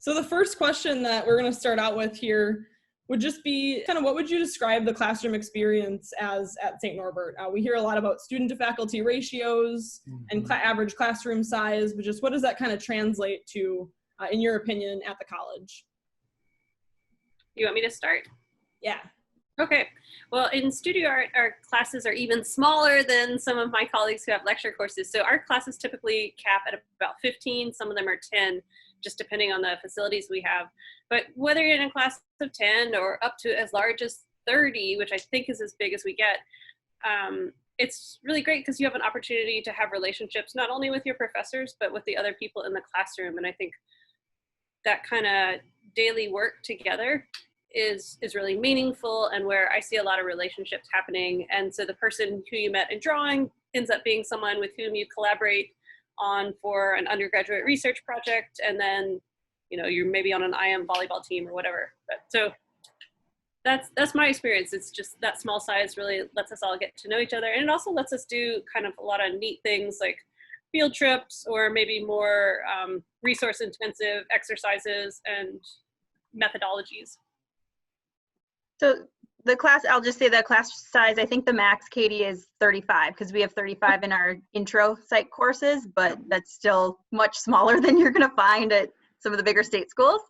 So the first question that we're going to start out with here would just be kind of what would you describe the classroom experience as at St. Norbert? We hear a lot about student to faculty ratios and average classroom size, but just what does that kind of translate to, in your opinion, at the college? You want me to start? Yeah. Okay. Well, in studio art, our classes are even smaller than some of my colleagues who have lecture courses. So our classes typically cap at about 15, some of them are 10, just depending on the facilities we have. But whether you're in a class of 10 or up to as large as 30, which I think is as big as we get, it's really great because you have an opportunity to have relationships, not only with your professors, but with the other people in the classroom. And I think that kind of daily work together is really meaningful and where I see a lot of relationships happening. And so the person who you met in drawing ends up being someone with whom you collaborate on for an undergraduate research project. And then, you know, you're maybe on an IM volleyball team or whatever. But so that's my experience. It's just that small size really lets us all get to know each other. And it also lets us do kind of a lot of neat things like field trips or maybe more resource intensive exercises and methodologies. So the class, I'll just say the class size, I think the max, Katie, is 35 because we have 35 in our intro psych courses, but that's still much smaller than you're going to find at some of the bigger state schools.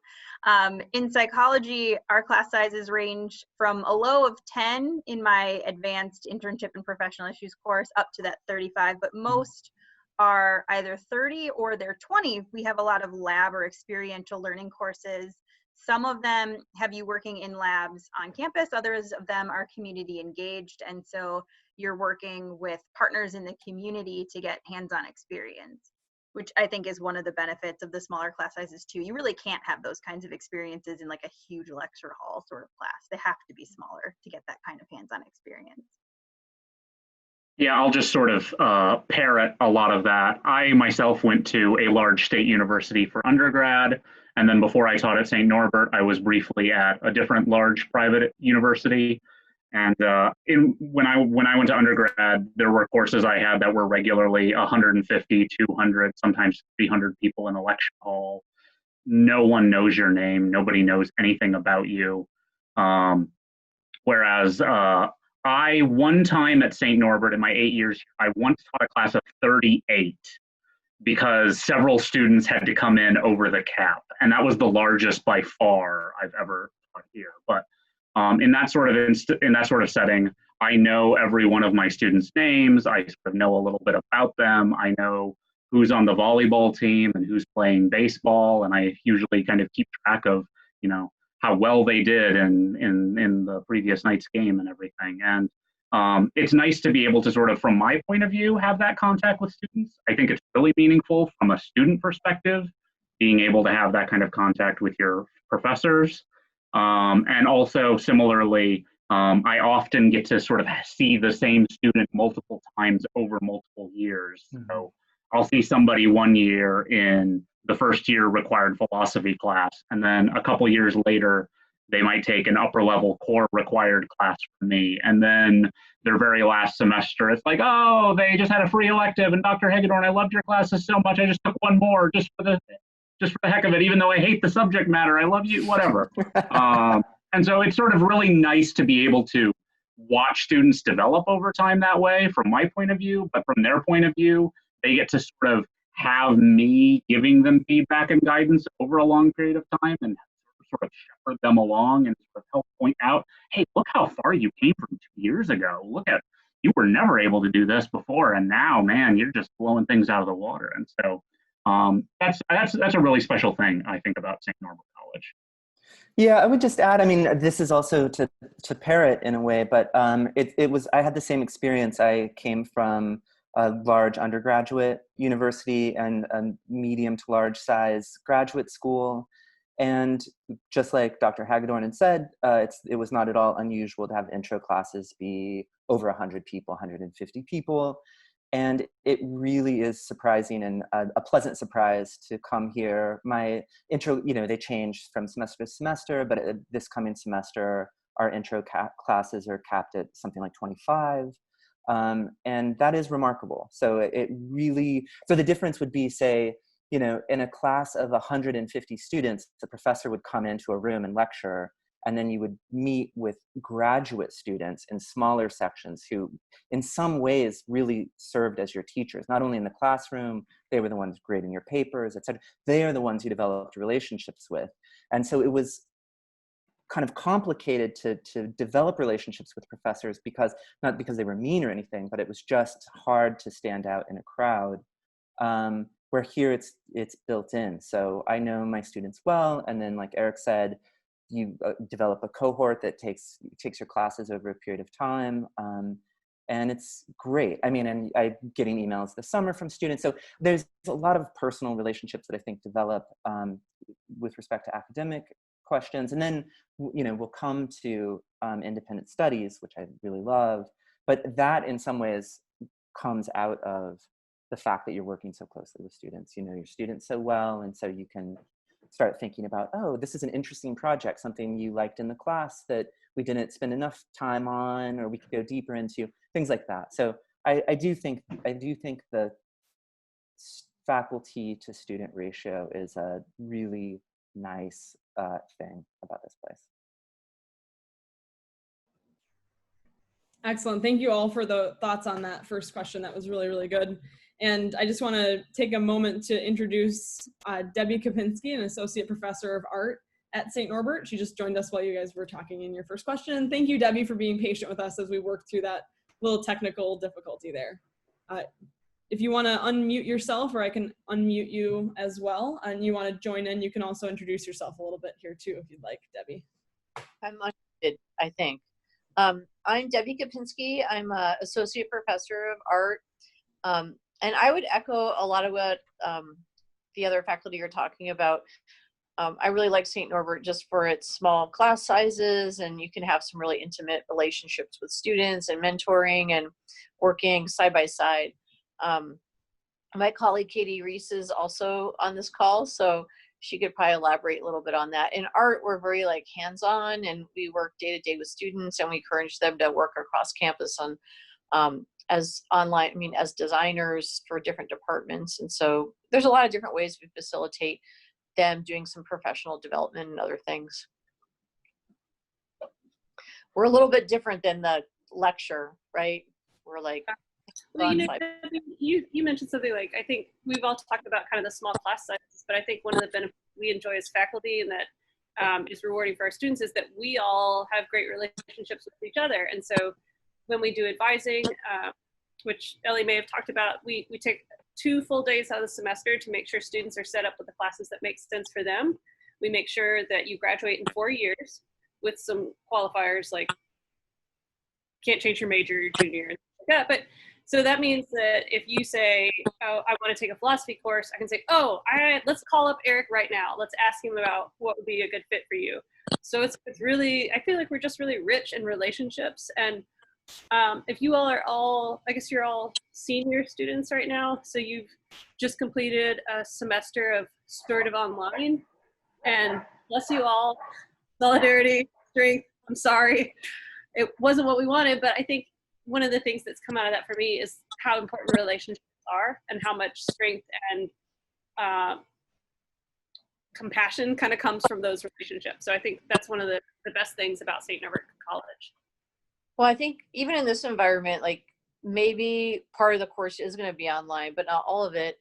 In psychology, our class sizes range from a low of 10 in my advanced internship and professional issues course up to that 35, but most are either 30 or they're 20. We have a lot of lab or experiential learning courses. Some of them have you working in labs on campus, others of them are community engaged, and so you're working with partners in the community to get hands-on experience, which I think is one of the benefits of the smaller class sizes too. You really can't have those kinds of experiences in like a huge lecture hall sort of class. They have to be smaller to get that kind of hands-on experience. Yeah, I'll just sort of parrot a lot of that. I myself went to a large state university for undergrad, and then before I taught at St. Norbert, I was briefly at a different large private university. And when I went to undergrad, there were courses I had that were regularly 150, 200, sometimes 300 people in a lecture hall. No one knows your name. Nobody knows anything about you. Whereas I, one time at St. Norbert in my 8 years, I once taught a class of 38 because several students had to come in over the cap. And that was the largest by far I've ever taught here. But in that sort of setting, I know every one of my students' names. I sort of know a little bit about them. I know who's on the volleyball team and who's playing baseball. And I usually kind of keep track of, you know, how well they did in the previous night's game and everything. And it's nice to be able to sort of, from my point of view, have that contact with students. I think it's really meaningful from a student perspective, being able to have that kind of contact with your professors. And also similarly, I often get to sort of see the same student multiple times over multiple years. Mm-hmm. So I'll see somebody one year in the first year required philosophy class, and then a couple years later, they might take an upper level core required class from me. And then their very last semester, it's like, oh, they just had a free elective, and Dr. Hagedorn, I loved your classes so much, I just took one more just for the heck of it, even though I hate the subject matter, I love you, whatever. And so it's sort of really nice to be able to watch students develop over time that way, from my point of view, but from their point of view, they get to sort of have me giving them feedback and guidance over a long period of time and sort of shepherd them along and sort of help point out, hey, look how far you came from 2 years ago. Look at, you were never able to do this before, and now, man, you're just blowing things out of the water. And so that's a really special thing, I think, about St. Norbert College. Yeah, I would just add, I mean, this is also to parrot in a way, but it was, I had the same experience. I came from a large undergraduate university and a medium to large size graduate school. And just like Dr. Hagedorn had said, it was not at all unusual to have intro classes be over 100 people, 150 people. And it really is surprising and a pleasant surprise to come here. My intro, you know, they change from semester to semester, but this coming semester, our intro classes are capped at something like 25. And that is remarkable. So it really, so the difference would be, say, you know, in a class of 150 students, the professor would come into a room and lecture, and then you would meet with graduate students in smaller sections who in some ways really served as your teachers, not only in the classroom, they were the ones grading your papers, et cetera. They are the ones you developed relationships with. And so it was kind of complicated to develop relationships with professors, because not because they were mean or anything, but it was just hard to stand out in a crowd. Where here it's built in. So I know my students well, and then like Eric said, you develop a cohort that takes your classes over a period of time, and it's great. I mean, and I'm getting emails this summer from students. So there's a lot of personal relationships that I think develop with respect to academic questions, and then you know we'll come to independent studies, which I really love. But that in some ways comes out of the fact that you're working so closely with students. You know your students so well, and so you can start thinking about, oh, this is an interesting project, something you liked in the class that we didn't spend enough time on, or we could go deeper into, things like that. So I do think the faculty to student ratio is a really nice thing about this place. Excellent. Thank you all for the thoughts on that first question. That was really, really good. And I just want to take a moment to introduce Debbie Kapinski, an associate professor of art at St. Norbert. She just joined us while you guys were talking in your first question. Thank you, Debbie, for being patient with us as we worked through that little technical difficulty there. If you want to unmute yourself, or I can unmute you as well, and you want to join in, you can also introduce yourself a little bit here too, if you'd like, Debbie. I'm unmuted, I think. I'm Debbie Kapinski. I'm an associate professor of art. And I would echo a lot of what the other faculty are talking about. I really like St. Norbert just for its small class sizes, and you can have some really intimate relationships with students and mentoring and working side by side. My colleague Katie Ries is also on this call, so she could probably elaborate a little bit on that. In art, we're very like hands-on, and we work day to day with students, and we encourage them to work across campus on as online, I mean, as designers for different departments. And so there's a lot of different ways we facilitate them doing some professional development and other things. We're a little bit different than the lecture, right? We're like, well, you know, you mentioned something like, I think we've all talked about kind of the small class sizes, but I think one of the benefits we enjoy as faculty, and that is rewarding for our students, is that we all have great relationships with each other. And so when we do advising, which Ellie may have talked about, we take 2 full days out of the semester to make sure students are set up with the classes that make sense for them. We make sure that you graduate in 4 years with some qualifiers like can't change your major your junior and stuff like that. But so that means that if you say, oh, I want to take a philosophy course, I can say, oh, let's call up Eric right now. Let's ask him about what would be a good fit for you. So it's really, I feel like we're just really rich in relationships. And if you all are I guess you're all senior students right now, so you've just completed a semester of sort of online, and bless you all, solidarity, strength, I'm sorry, it wasn't what we wanted, but I think one of the things that's come out of that for me is how important relationships are, and how much strength and compassion kind of comes from those relationships. So I think that's one of the best things about St. Norbert College. well, I think even in this environment, like maybe part of the course is going to be online, but not all of it.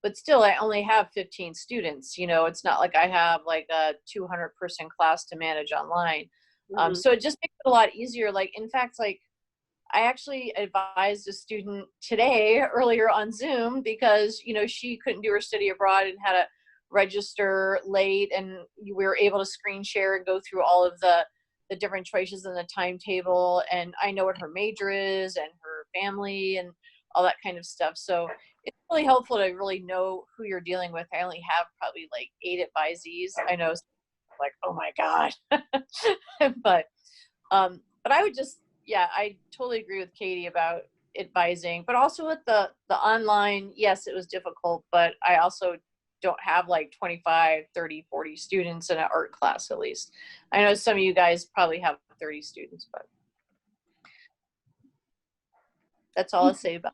But still, I only have 15 students. You know, it's not like I have like a 200-person class to manage online. Mm-hmm. So it just makes it a lot easier. Like, in fact, like I actually advised a student today earlier on Zoom because, you know, she couldn't do her study abroad and had to register late, and we were able to screen share and go through all of the different choices in the timetable, and I know what her major is and her family and all that kind of stuff. So it's really helpful to really know who you're dealing with. I only have probably like 8 advisees. I know, like, oh my God. but I would just, yeah, I totally agree with Katie about advising, but also with the online, yes, it was difficult, but I also don't have like 25, 30, 40 students in an art class, at least. I know some of you guys probably have 30 students, but that's all I'll say about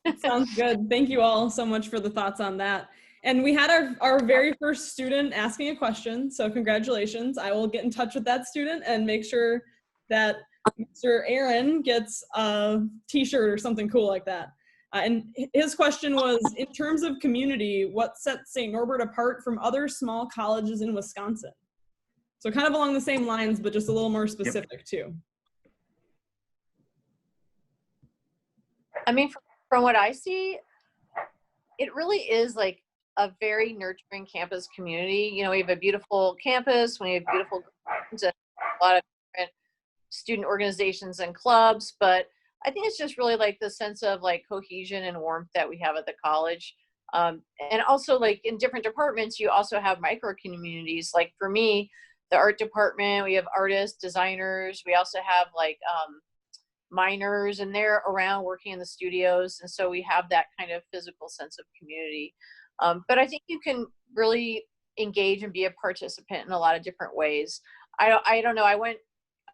it. Sounds good. Thank you all so much for the thoughts on that. And we had our very first student asking a question, so congratulations. I will get in touch with that student and make sure that Mr. Aaron gets a t-shirt or something cool like that. And his question was, in terms of community, what sets St. Norbert apart from other small colleges in Wisconsin? So kind of along the same lines, but just a little more specific too. I mean, from what I see, it really is like a very nurturing campus community. You know, we have a beautiful campus, we have beautiful gardens, and a lot of different student organizations and clubs, but I think it's just really like the sense of like cohesion and warmth that we have at the college. And also like in different departments, you also have micro communities. Like for me, the art department, we have artists, designers, we also have like minors, and they're around working in the studios. And so we have that kind of physical sense of community. But I think you can really engage and be a participant in a lot of different ways. I don't know,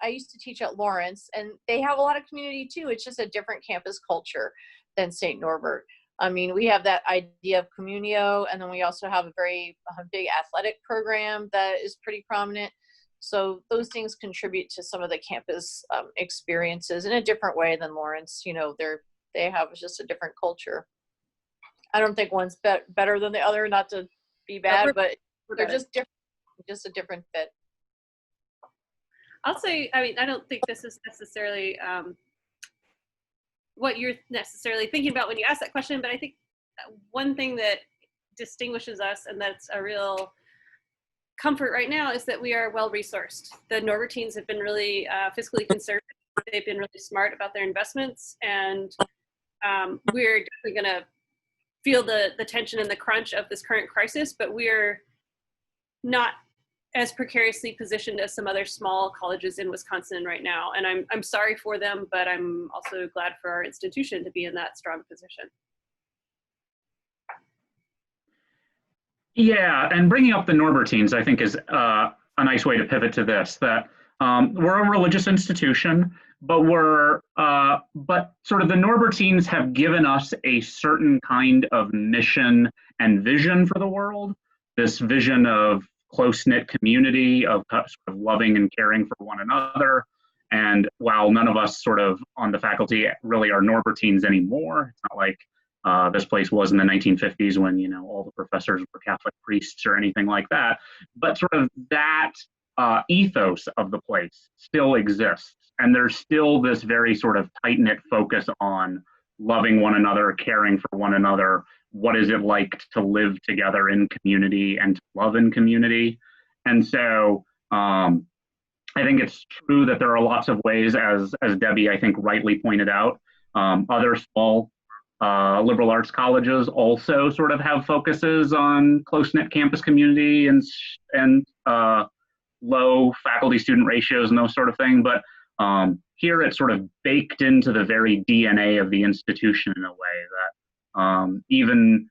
I used to teach at Lawrence, and they have a lot of community too. It's just a different campus culture than St. Norbert. I mean, we have that idea of communio, and then we also have a very big athletic program that is pretty prominent. So those things contribute to some of the campus experiences in a different way than Lawrence. You know, they have just a different culture. I don't think one's better than the other, not to be bad, but they're just different, just a different fit. I'll say, I mean, I don't think this is necessarily what you're necessarily thinking about when you ask that question, but I think one thing that distinguishes us, and that's a real comfort right now, is that we are well resourced. The Norbertines have been really fiscally conservative. They've been really smart about their investments, and we're definitely going to feel the tension and the crunch of this current crisis, but we're not as precariously positioned as some other small colleges in Wisconsin right now. And I'm sorry for them, but I'm also glad for our institution to be in that strong position. Yeah, and bringing up the Norbertines, I think, is a nice way to pivot to this, that we're a religious institution, but but sort of the Norbertines have given us a certain kind of mission and vision for the world, this vision of close-knit community, of sort of loving and caring for one another. And while none of us sort of on the faculty really are Norbertines anymore, it's not like this place was in the 1950s when, you know, all the professors were Catholic priests or anything like that. But sort of that ethos of the place still exists. And there's still this very sort of tight-knit focus on loving one another, caring for one another. What is it like to live together in community and to love in community? And so I think it's true that there are lots of ways, as Debbie, I think, rightly pointed out. Other small liberal arts colleges also sort of have focuses on close-knit campus community and low faculty-student ratios and those sort of thing. But here it's sort of baked into the very DNA of the institution in a way that even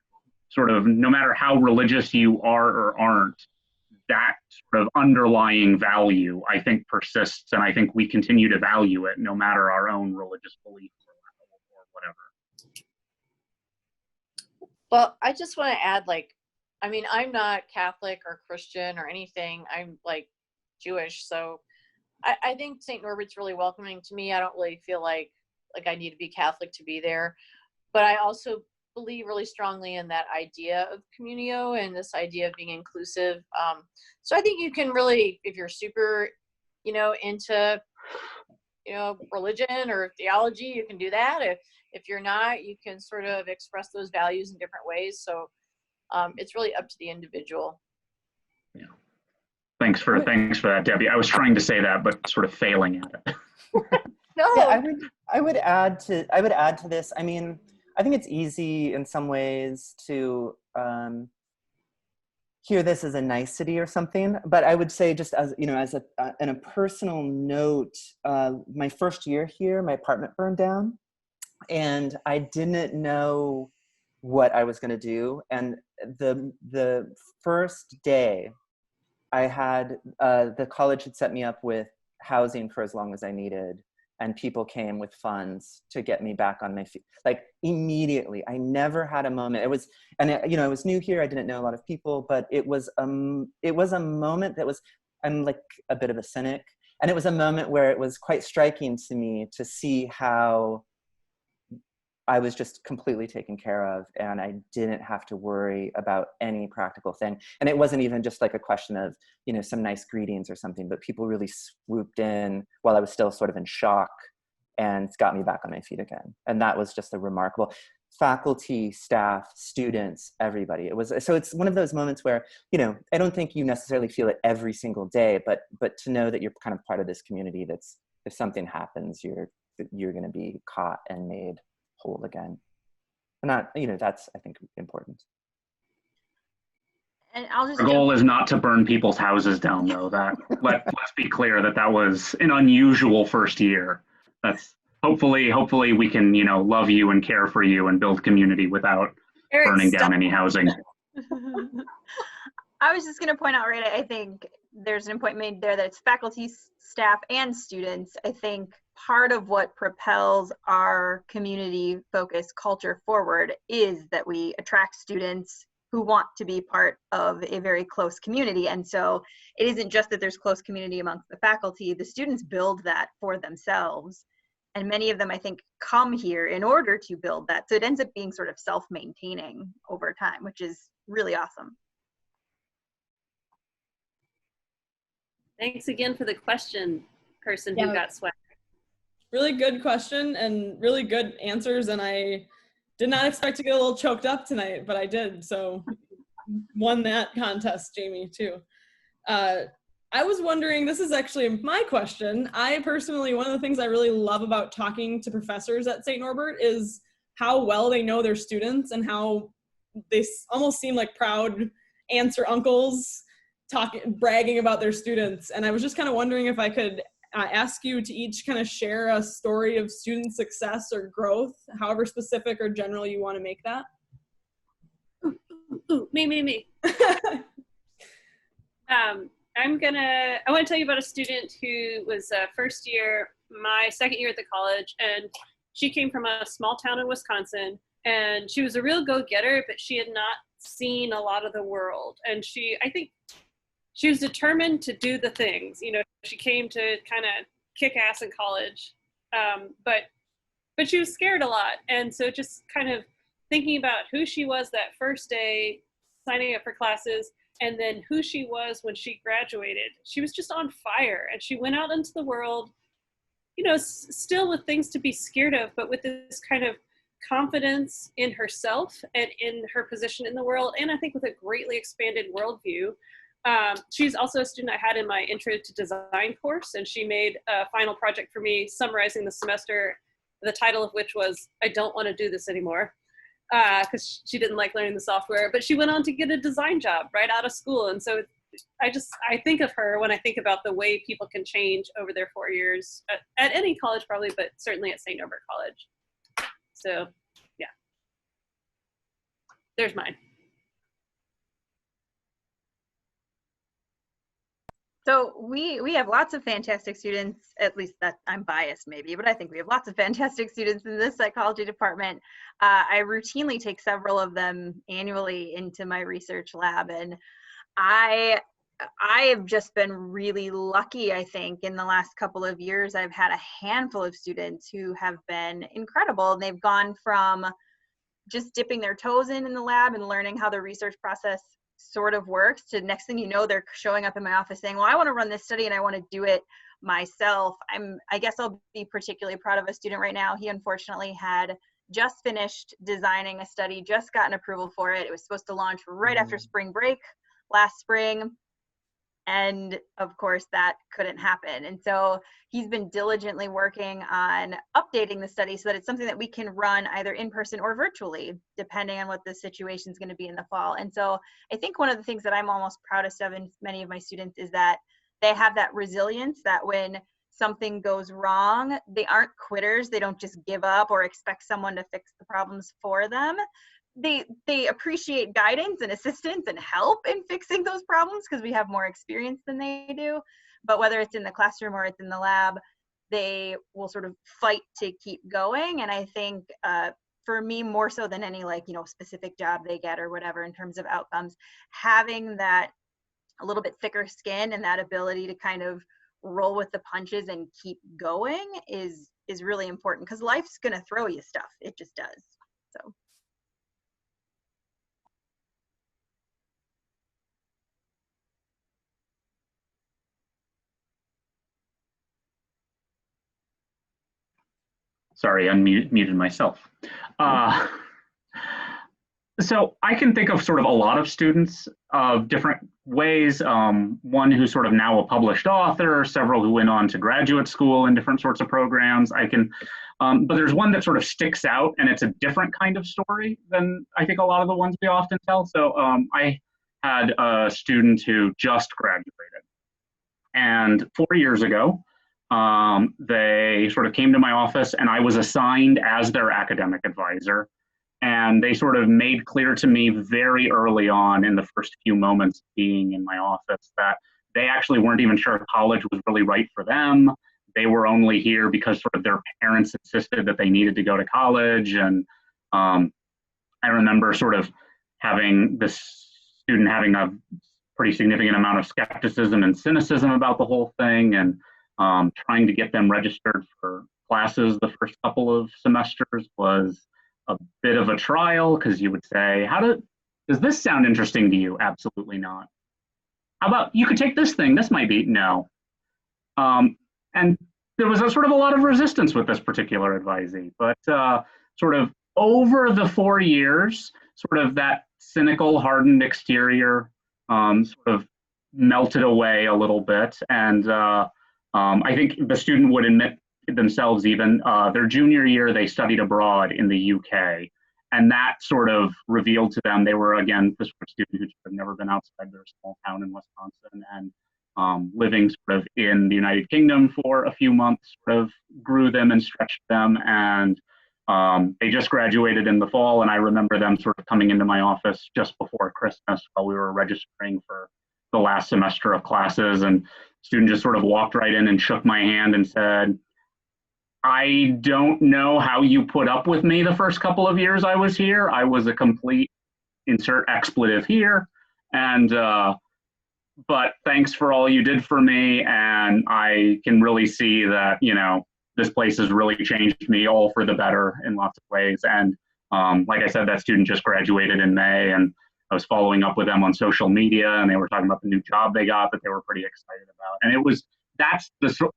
sort of no matter how religious you are or aren't, that sort of underlying value, I think, persists, and I think we continue to value it no matter our own religious belief or whatever. Well, I just want to add, like, I mean, I'm not Catholic or Christian or anything. I'm like Jewish, so I think St. Norbert's really welcoming to me. I don't really feel like I need to be Catholic to be there, but I also believe really strongly in that idea of communio and this idea of being inclusive. So I think you can really, if you're super, you know, into, you know, religion or theology, you can do that. If you're not, you can sort of express those values in different ways. So it's really up to the individual. Yeah. Thanks for that, Debbie. I was trying to say that, but sort of failing at it. No. Yeah, I would add to this. I mean, I think it's easy in some ways to hear this as a nicety or something, but I would say, just as, you know, as in a personal note, my first year here, my apartment burned down, and I didn't know what I was going to do. And the first day, I had the college had set me up with housing for as long as I needed. and people came with funds to get me back on my feet. Like immediately, I never had a moment. It was, and it, you know, I was new here. I didn't know a lot of people, but it was a moment that was, I'm like a bit of a cynic. And it was a moment where it was quite striking to me to see how I was just completely taken care of, and I didn't have to worry about any practical thing. And it wasn't even just like a question of, you know, some nice greetings or something, but people really swooped in while I was still sort of in shock and got me back on my feet again. And that was just a remarkable, faculty, staff, students, everybody. It was, so it's one of those moments where, you know, I don't think you necessarily feel it every single day, but to know that you're kind of part of this community that's, if something happens, you're going to be caught and made whole again. And that, you know, that's, I think, important. And I'll just Our goal is not to burn people's houses down, though. That let's be clear that was an unusual first year. That's hopefully we can, you know, love you and care for you and build community without burning down any housing. I was just going to point out, right, I think there's an point made there that it's faculty, staff, and students. I think part of what propels our community-focused culture forward is that we attract students who want to be part of a very close community. And so it isn't just that there's close community amongst the faculty, the students build that for themselves. And many of them, I think, come here in order to build that. So it ends up being sort of self-maintaining over time, which is really awesome. Thanks again for the question, person who got swept. Really good question and really good answers. And I did not expect to get a little choked up tonight, but I did. So won that contest, Jaime, too. I was wondering, this is actually my question. I personally, one of the things I really love about talking to professors at St. Norbert is how well they know their students and how they almost seem like proud aunts or uncles bragging about their students. And I was just kind of wondering if I could ask you to each kind of share a story of student success or growth, however specific or general you want to make that. Me. I want to tell you about a student who was first year, my second year at the college, and she came from a small town in Wisconsin, and she was a real go-getter, but she had not seen a lot of the world. And I think she was determined to do the things. You know, she came to kind of kick ass in college, but she was scared a lot. And so just kind of thinking about who she was that first day, signing up for classes, and then who she was when she graduated. She was just on fire, and she went out into the world, you know, still with things to be scared of, but with this kind of confidence in herself and in her position in the world, and I think with a greatly expanded worldview. She's also a student I had in my Intro to Design course, and she made a final project for me summarizing the semester, the title of which was, I Don't Want to Do This Anymore, because she didn't like learning the software, but she went on to get a design job right out of school. And so I think of her when I think about the way people can change over their 4 years at any college probably, but certainly at St. Norbert College. So yeah, there's mine. So we have lots of fantastic students, at least that I'm biased maybe, but I think we have lots of fantastic students in this psychology department. I routinely take several of them annually into my research lab, and I have just been really lucky. I think in the last couple of years, I've had a handful of students who have been incredible. They've gone from just dipping their toes in the lab and learning how the research process sort of works to next thing you know, they're showing up in my office saying, well, I want to run this study and I want to do it myself. I guess I'll be particularly proud of a student right now. He unfortunately had just finished designing a study, just gotten approval for it. It was supposed to launch right after spring break last spring. And of course that couldn't happen. And so he's been diligently working on updating the study so that it's something that we can run either in person or virtually, depending on what the situation is going to be in the fall. And so I think one of the things that I'm almost proudest of in many of my students is that they have that resilience, that when something goes wrong, they aren't quitters. They don't just give up or expect someone to fix the problems for them. They appreciate guidance and assistance and help in fixing those problems because we have more experience than they do. But whether it's in the classroom or it's in the lab, they will sort of fight to keep going. And I think for me, more so than any like, you know, specific job they get or whatever in terms of outcomes, having that a little bit thicker skin and that ability to kind of roll with the punches and keep going is really important, because life's going to throw you stuff. It just does. So. Sorry, unmuted myself. So I can think of sort of a lot of students of different ways. One who's sort of now a published author, several who went on to graduate school in different sorts of programs. But there's one that sort of sticks out, and it's a different kind of story than I think a lot of the ones we often tell. So I had a student who just graduated, and 4 years ago, they sort of came to my office, and I was assigned as their academic advisor. And they sort of made clear to me very early on in the first few moments of being in my office that they actually weren't even sure if college was really right for them. They were only here because sort of their parents insisted that they needed to go to college. And I remember sort of having this student having a pretty significant amount of skepticism and cynicism about the whole thing, and trying to get them registered for classes the first couple of semesters was a bit of a trial, because you would say, does this sound interesting to you? Absolutely not. How about you could take this thing, this might be, no. And there was a sort of a lot of resistance with this particular advisee, but sort of over the 4 years, sort of that cynical, hardened exterior sort of melted away a little bit. And I think the student would admit themselves even, their junior year, they studied abroad in the UK. And that sort of revealed to them, they were, again, this student who had never been outside their small town in Wisconsin, and living sort of in the United Kingdom for a few months sort of grew them and stretched them. And they just graduated in the fall. And I remember them sort of coming into my office just before Christmas while we were registering for the last semester of classes. And the student just sort of walked right in and shook my hand and said, I don't know how you put up with me the first couple of years I was here. I was a complete insert expletive here. And, but thanks for all you did for me. And I can really see that, you know, this place has really changed me all for the better in lots of ways. And like I said, that student just graduated in May, and I was following up with them on social media, and they were talking about the new job they got that they were pretty excited about. And that's the,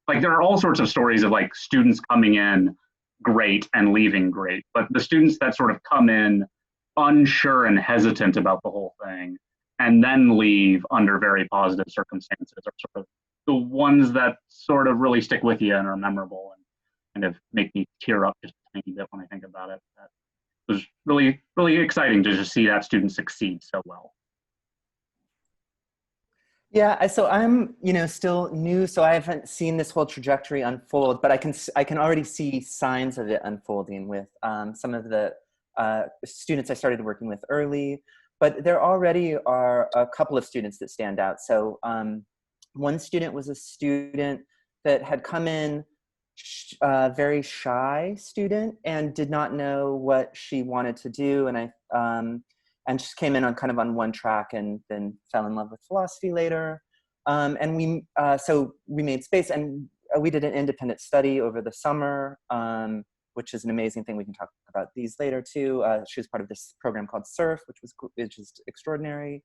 like, there are all sorts of stories of like students coming in great and leaving great, but the students that sort of come in unsure and hesitant about the whole thing and then leave under very positive circumstances are sort of the ones that sort of really stick with you and are memorable and kind of make me tear up just a tiny bit when I think about it. That was really, really exciting to just see that student succeed so well. Yeah, so I'm, you know, still new, so I haven't seen this whole trajectory unfold, but I can already see signs of it unfolding with some of the students I started working with early, but there already are a couple of students that stand out. So one student was a student that had come in, very shy student, and did not know what she wanted to do, and just came in on kind of on one track and then fell in love with philosophy later. And so we made space, and we did an independent study over the summer, which is an amazing thing. We can talk about these later too. She was part of this program called SURF, which is extraordinary.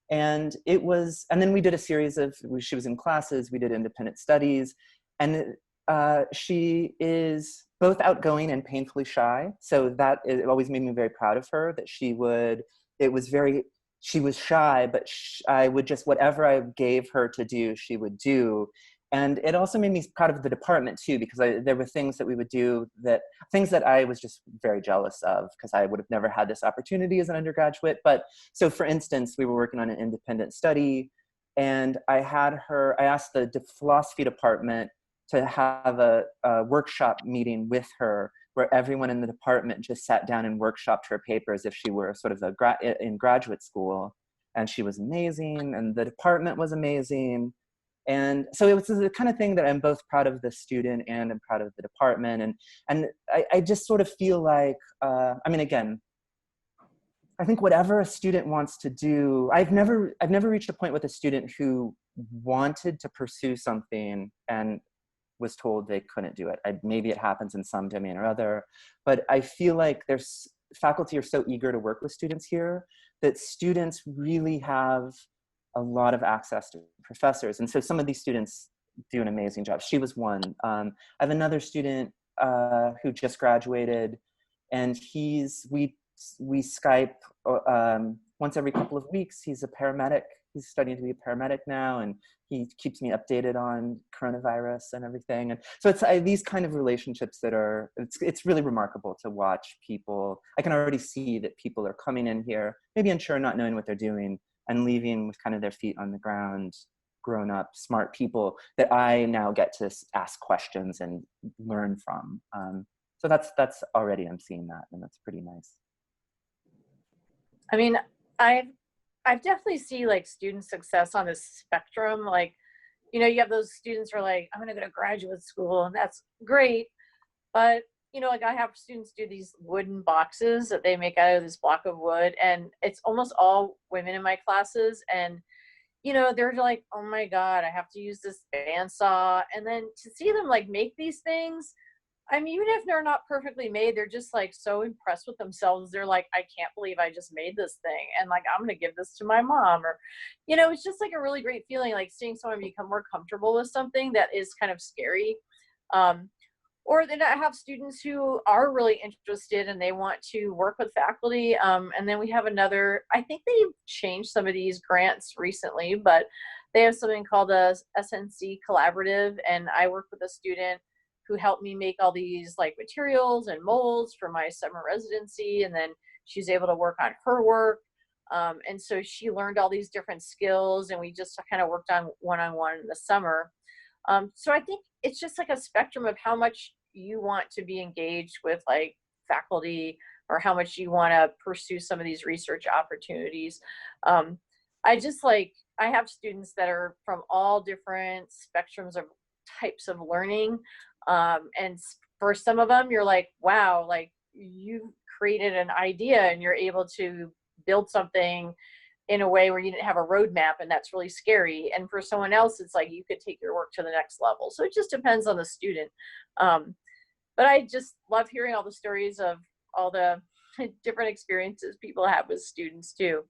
And then we did a series of, she was in classes, we did independent studies, and she is both outgoing and painfully shy. So it always made me very proud of her, that she was shy, but I would just, whatever I gave her to do, she would do. And it also made me proud of the department too, because there were things that we would do things that I was just very jealous of, because I would have never had this opportunity as an undergraduate. But so for instance, we were working on an independent study, and I asked the philosophy department to have a workshop meeting with her, where everyone in the department just sat down and workshopped her paper as if she were sort of in graduate school. And she was amazing, and the department was amazing. And so it was the kind of thing that I'm both proud of the student and I'm proud of the department. And I just sort of feel like, I mean, again, I think whatever a student wants to do, I've never reached a point with a student who wanted to pursue something and was told they couldn't do it. Maybe it happens in some domain or other, but I feel like faculty are so eager to work with students here that students really have a lot of access to professors. And so some of these students do an amazing job. She was one. I have another student who just graduated, and we Skype once every couple of weeks. He's a paramedic. He's studying to be a paramedic now, and he keeps me updated on coronavirus and everything. And so it's these kind of relationships that it's really remarkable to watch people. I can already see that people are coming in here, maybe unsure, not knowing what they're doing, and leaving with kind of their feet on the ground, grown up, smart people that I now get to ask questions and learn from. So that's already, I'm seeing that, and that's pretty nice. I mean, I've definitely see like student success on a spectrum. Like, you know, you have those students who are like, I'm going to go to graduate school, and that's great. But, you know, like I have students do these wooden boxes that they make out of this block of wood, and it's almost all women in my classes. And, you know, they're like, oh my God, I have to use this bandsaw. And then to see them like make these things, I mean, even if they're not perfectly made, they're just like so impressed with themselves. They're like, I can't believe I just made this thing. And like, I'm going to give this to my mom. Or, you know, it's just like a really great feeling, like seeing someone become more comfortable with something that is kind of scary. Or then I have students who are really interested and they want to work with faculty. And then we have another, I think they've changed some of these grants recently, but they have something called a SNC Collaborative. And I work with a student who helped me make all these like materials and molds for my summer residency. And then she's able to work on her work. And so she learned all these different skills, and we just kind of worked on one-on-one in the summer. So I think it's just like a spectrum of how much you want to be engaged with like faculty, or how much you want to pursue some of these research opportunities. I have students that are from all different spectrums of types of learning. And for some of them, you're like, wow, like you created an idea and you're able to build something in a way where you didn't have a roadmap, and that's really scary. And for someone else, it's like you could take your work to the next level. So it just depends on the student. But I just love hearing all the stories of all the different experiences people have with students too.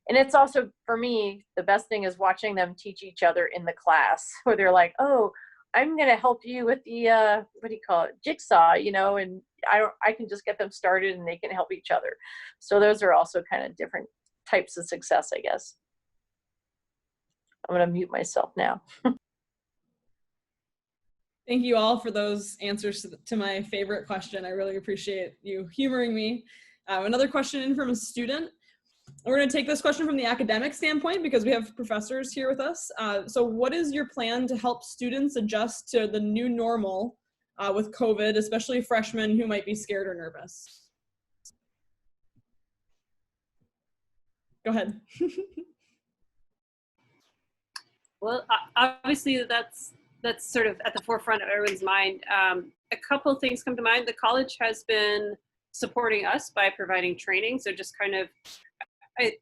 And it's also, for me, the best thing is watching them teach each other in the class, where they're like, oh, I'm going to help you with the, what do you call it, jigsaw, you know, and I can just get them started and they can help each other. So those are also kind of different types of success, I guess. I'm going to mute myself now. Thank you all for those answers to my favorite question. I really appreciate you humoring me. Another question in from a student. We're going to take this question from the academic standpoint because we have professors here with us. So what is your plan to help students adjust to the new normal with COVID, especially freshmen who might be scared or nervous? Go ahead. Well, obviously that's sort of at the forefront of everyone's mind. A couple things come to mind. The college has been supporting us by providing training. So just kind of, I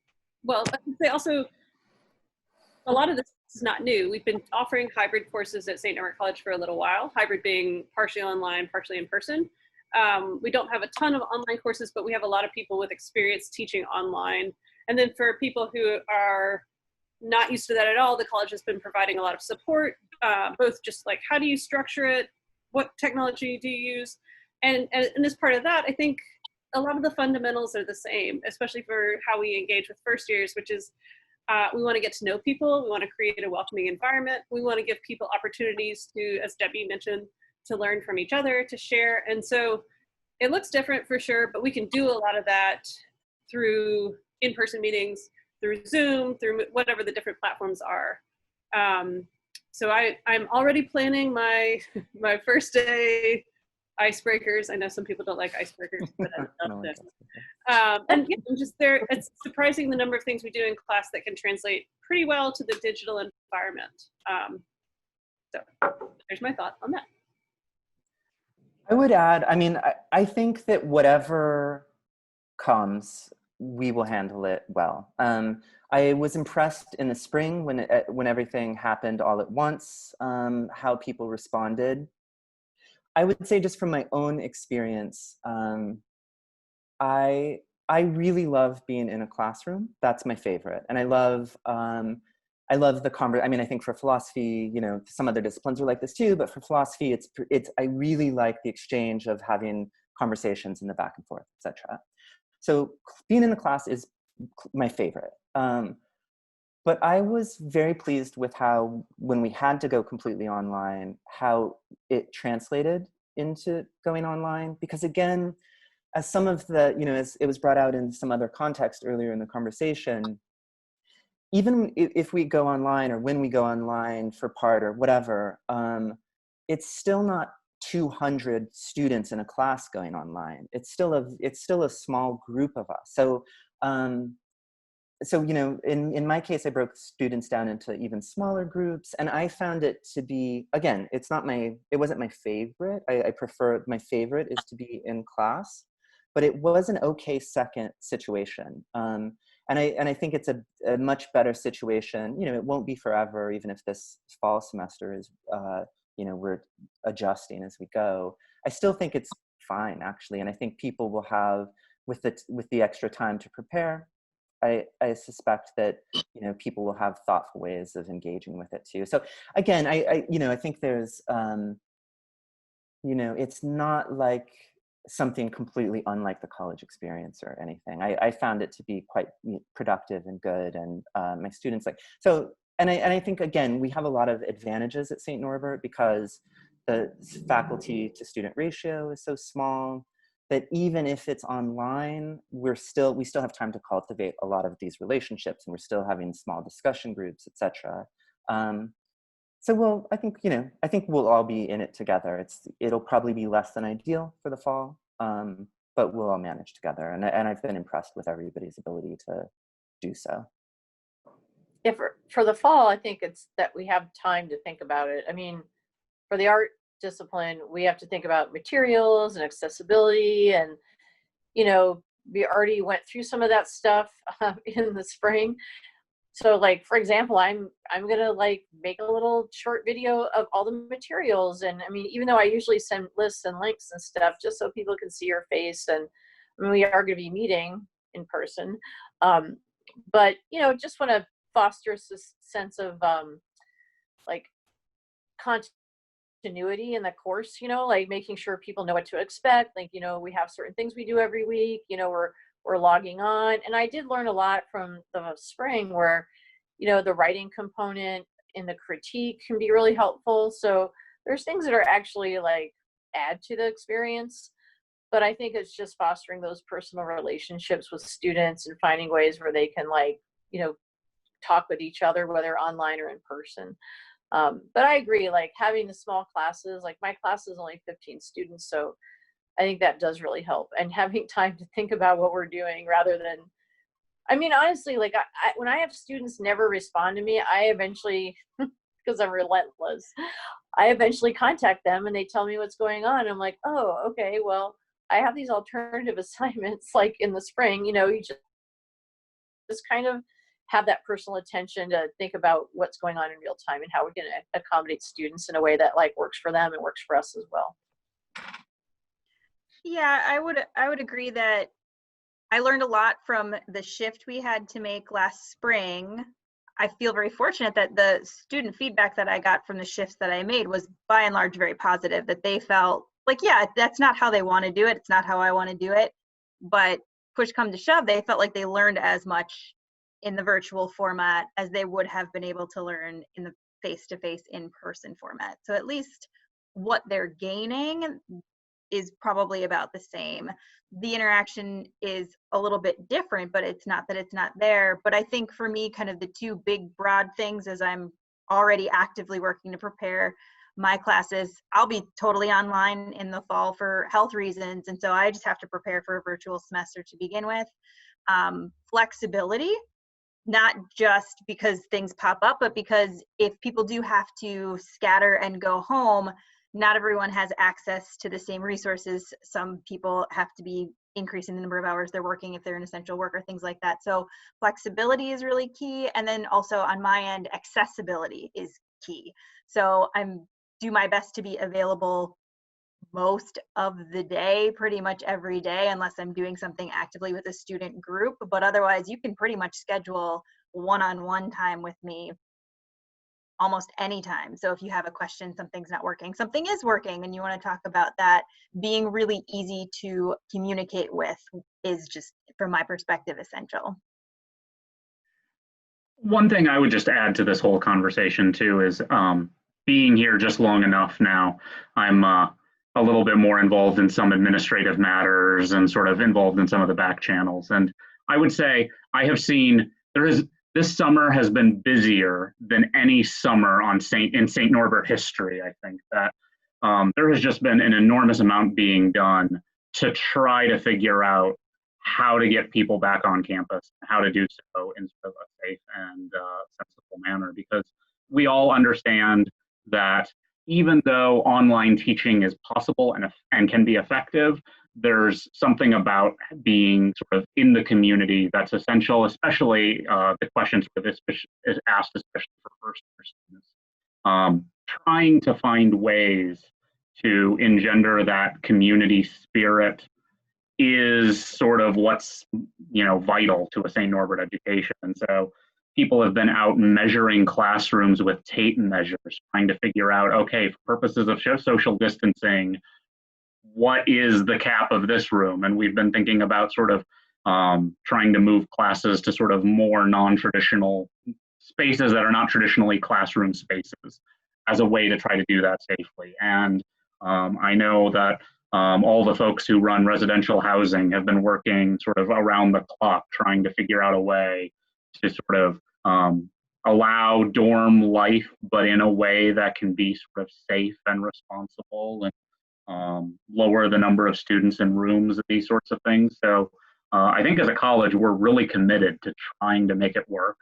can say also, a lot of this is not new. We've been offering hybrid courses at St. Norbert College for a little while, hybrid being partially online, partially in person. We don't have a ton of online courses, but we have a lot of people with experience teaching online. And then for people who are not used to that at all, the college has been providing a lot of support, both just like, how do you structure it? What technology do you use? And as part of that, I think a lot of the fundamentals are the same, especially for how we engage with first years, which is we want to get to know people. We want to create a welcoming environment. We want to give people opportunities to, as Debbie mentioned, to learn from each other, to share. And so it looks different for sure, but we can do a lot of that through in-person meetings, through Zoom, through whatever the different platforms are. So I'm already planning my first day icebreakers. I know some people don't like icebreakers, but I love them. And yeah, it's surprising the number of things we do in class that can translate pretty well to the digital environment. So there's my thought on that. I would add, I mean, I think that whatever comes, we will handle it well. I was impressed in the spring when everything happened all at once, how people responded. I would say just from my own experience, I really love being in a classroom. That's my favorite, and I love the I mean, I think for philosophy, you know, some other disciplines are like this too, but for philosophy, I really like the exchange of having conversations in the back and forth, etc. So being in the class is my favorite. But I was very pleased with how, when we had to go completely online, how it translated into going online. Because again, as some of the, you know, as it was brought out in some other context earlier in the conversation, even if we go online or when we go online for part or whatever, it's still not 200 students in a class going online. It's still a small group of us. So, you know, in my case, I broke students down into even smaller groups, and I found it to be, again, it wasn't my favorite. I prefer, my favorite is to be in class, but it was an okay second situation. And I think it's a much better situation. You know, it won't be forever, even if this fall semester is, you know, we're adjusting as we go. I still think it's fine, actually, and I think people will have, with the extra time to prepare, I suspect that, you know, people will have thoughtful ways of engaging with it too. So again, you know, I think there's, you know, it's not like something completely unlike the college experience or anything. I found it to be quite productive and good, and my students so. And I think, again, we have a lot of advantages at St. Norbert because the faculty to student ratio is so small that even if it's online, we still have time to cultivate a lot of these relationships, and we're still having small discussion groups, etc. So I think, you know, I think we'll all be in it together. It'll probably be less than ideal for the fall, but we'll all manage together. And I've been impressed with everybody's ability to do so. Yeah, for the fall, I think it's that we have time to think about it. I mean, for the art discipline, we have to think about materials and accessibility, and, you know, we already went through some of that stuff in the spring. So, like, for example, I'm gonna like make a little short video of all the materials, and I mean, even though I usually send lists and links and stuff just so people can see your face, and I mean, we are going to be meeting in person, but, you know, just want to foster this sense of like continuity in the course, you know, like making sure people know what to expect. Like, you know, we have certain things we do every week, you know, we're logging on. And I did learn a lot from the spring where, you know, the writing component in the critique can be really helpful. So there's things that are actually like add to the experience. But I think it's just fostering those personal relationships with students and finding ways where they can, like, you know, talk with each other, whether online or in person. But I agree, like having the small classes, like my class is only 15 students. So I think that does really help, and having time to think about what we're doing rather than, I mean, honestly, like when I have students never respond to me, I eventually, because I'm relentless, I eventually contact them and they tell me what's going on. I'm like, oh, okay, well, I have these alternative assignments like in the spring, you know, you just kind of have that personal attention to think about what's going on in real time and how we're going to accommodate students in a way that like works for them and works for us as well. Yeah, I would agree that I learned a lot from the shift we had to make last spring. I feel very fortunate that the student feedback that I got from the shifts that I made was by and large very positive, that they felt like, yeah, that's not how they want to do it. It's not how I want to do it. But push come to shove, they felt like they learned as much in the virtual format as they would have been able to learn in the face-to-face in-person format. So at least what they're gaining is probably about the same. The interaction is a little bit different, but it's not that it's not there. But I think for me, kind of the two big broad things, as I'm already actively working to prepare my classes, I'll be totally online in the fall for health reasons. And so I just have to prepare for a virtual semester to begin with. Flexibility not just because things pop up, but because if people do have to scatter and go home, not everyone has access to the same resources. Some people have to be increasing the number of hours they're working if they're an essential worker, things like that. So flexibility is really key. And then also on my end, accessibility is key. So I'm do my best to be available most of the day, pretty much every day, unless I'm doing something actively with a student group. But otherwise, you can pretty much schedule one-on-one time with me almost any time. So if you have a question, something's not working, something is working, and you want to talk about that, being really easy to communicate with is just, from my perspective, essential. One thing I would just add to this whole conversation too is being here just long enough now, I'm a little bit more involved in some administrative matters and sort of involved in some of the back channels. And I would say I have seen this summer has been busier than any summer in St. Norbert history. I think that there has just been an enormous amount being done to try to figure out how to get people back on campus, how to do so in sort of a safe and sensible manner, because we all understand that even though online teaching is possible and can be effective, there's something about being sort of in the community that's essential, especially the questions for this is asked, especially for first-year students. Trying to find ways to engender that community spirit is sort of what's vital to a St. Norbert education. And so people have been out measuring classrooms with tape measures, trying to figure out, okay, for purposes of social distancing, what is the cap of this room? And we've been thinking about sort of trying to move classes to sort of more non-traditional spaces that are not traditionally classroom spaces as a way to try to do that safely. And I know that all the folks who run residential housing have been working sort of around the clock, trying to figure out a way to sort of allow dorm life, but in a way that can be sort of safe and responsible, and lower the number of students in rooms and these sorts of things. So I think as a college, we're really committed to trying to make it work.